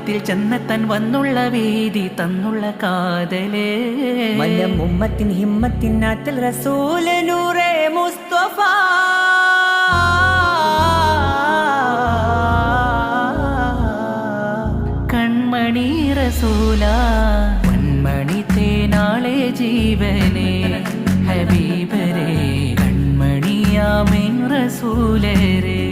ലോകത്തിൽ ചെന്നെത്താൻ വന്നുള്ള വേദി തന്നുള്ള കാതലേ മന്നം ഉമ്മത്തിൻ ഹിമ്മത്തിൻ നാത്തിൽ റസൂല് നൂറേ മുസ്തഫ കൺമണി റസൂല കൺമണി തേനാളെ ജീവനേ ഹബീബരേ കൺമണിയാമിൻ റസൂലരേ